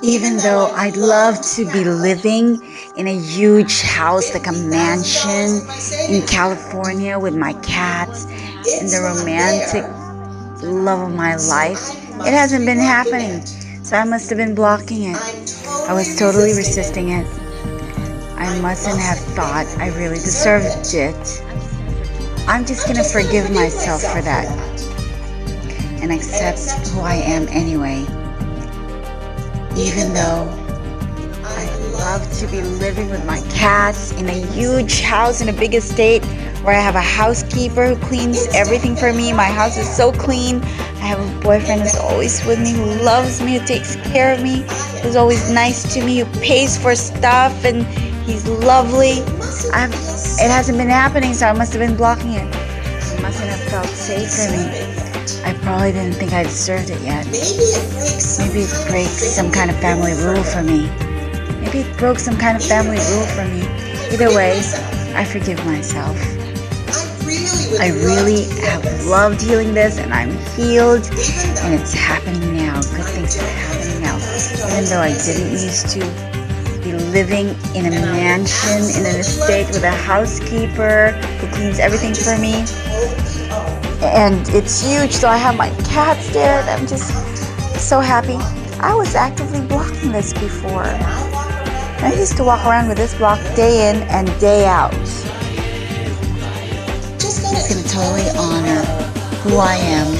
Even though I'd love to be living in a huge house, like a mansion in California with my cats and the romantic love of my life, it hasn't been happening. So I must have been blocking it. I was totally resisting it. I mustn't have thought I really deserved it. I'm just gonna forgive myself for that and accept who I am anyway. Even though I'd love to be living with my cats in a huge house in a big estate where I have a housekeeper who cleans everything for me. My house is so clean. I have a boyfriend who's always with me, who loves me, who takes care of me, who's always nice to me, who pays for stuff, and he's lovely. It hasn't been happening, so I must have been blocking it. It mustn't have felt safe for me. I probably didn't think I deserved it yet. Maybe it breaks some kind of family rule for me. Maybe it broke some kind of family rule for me. Either way, I forgive myself. I really have loved healing this, and I'm healed, and it's happening now. Good things are happening now. Even though I didn't used to be living in a mansion, in an estate with a housekeeper who cleans everything for me. And it's huge, so I have my cats there, and I'm just so happy. I was actively blocking this before. I used to walk around with this block day in and day out. I'm just going to totally honor who I am,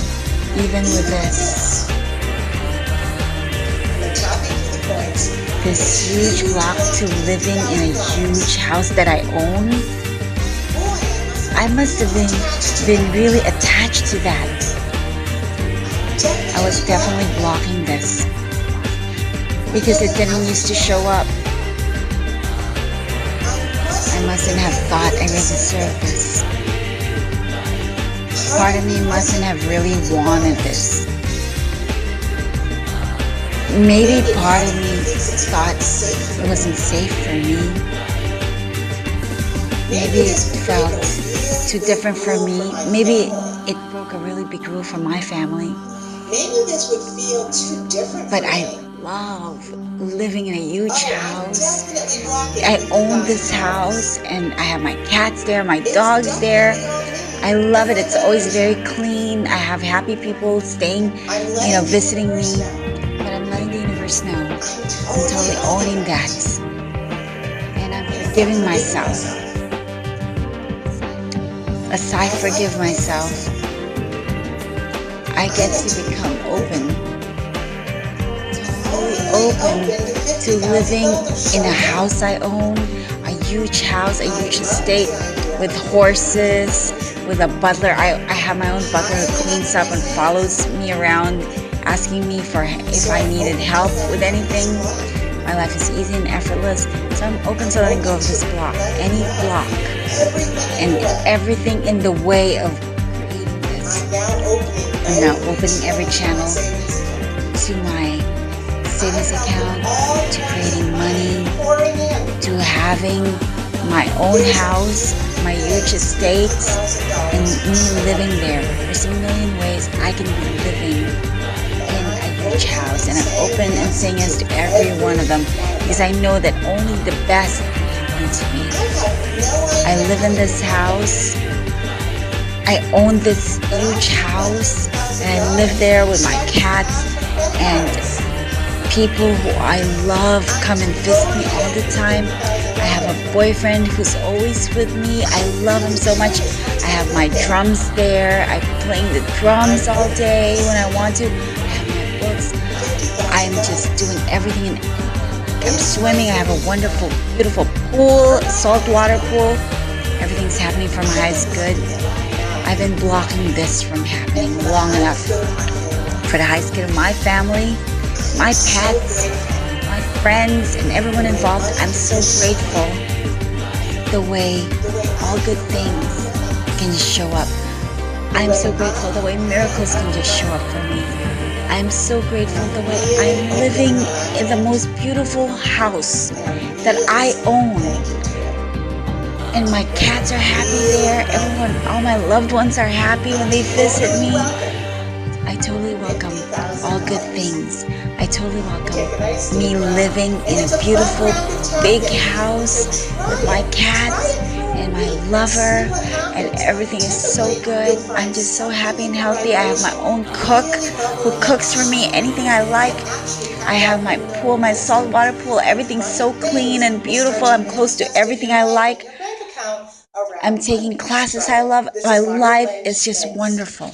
even with this huge block to living in a huge house that I own. I must have been really attached to that. I was definitely blocking this because it didn't used to show up. I mustn't have thought I really deserved this. Part of me mustn't have really wanted this. Maybe part of me thought it wasn't safe for me. Maybe it felt too different for me. Maybe it broke a really big rule for my family. Maybe this would feel too different. But I love living in a huge house. I own this house, and I have my cats there, my dogs there. I love it. It's always very clean. I have happy people staying, visiting me. But I'm letting the universe know. I'm totally owning that. And I'm forgiving myself. As I forgive myself, I get to become open. Totally open to living in a house I own, a huge house, a huge estate with horses, with a butler. I have my own butler who cleans up and follows me around, asking me if I needed help with anything. My life is easy and effortless, so I'm open to letting go of this block, any block, and everything in the way of creating this. I'm now opening every channel to my savings account, to creating money, to having my own house, my huge estate, and me living there. There's a million ways I can be living in a huge house, and I'm open and saying yes to every one of them because I know that only the best can happen to me. I live in this house. I own this huge house, and I live there with my cats, and people who I love come and visit me all the time. I have a boyfriend who's always with me. I love him so much. I have my drums there. I'm playing the drums all day when I want to. I have my books. I'm just doing everything. I'm swimming. I have a wonderful, beautiful pool, saltwater pool. Everything's happening for my highest good. I've been blocking this from happening long enough. For the highest good of my family, my pets, my friends, and everyone involved, I'm so grateful the way all good things can just show up. I'm so grateful the way miracles can just show up for me. I'm so grateful the way I'm living in the most beautiful house that I own. And my cats are happy there. Everyone, all my loved ones are happy when they visit me. I totally welcome all good things. I I totally welcome me living in a beautiful big house with my cats and my lover, and everything is so good. I'm just so happy and healthy. I have my own cook who cooks for me anything I like. I have my pool, my saltwater pool. Everything's so clean and beautiful. I'm close to everything I like. I'm taking classes I love. My life is just wonderful.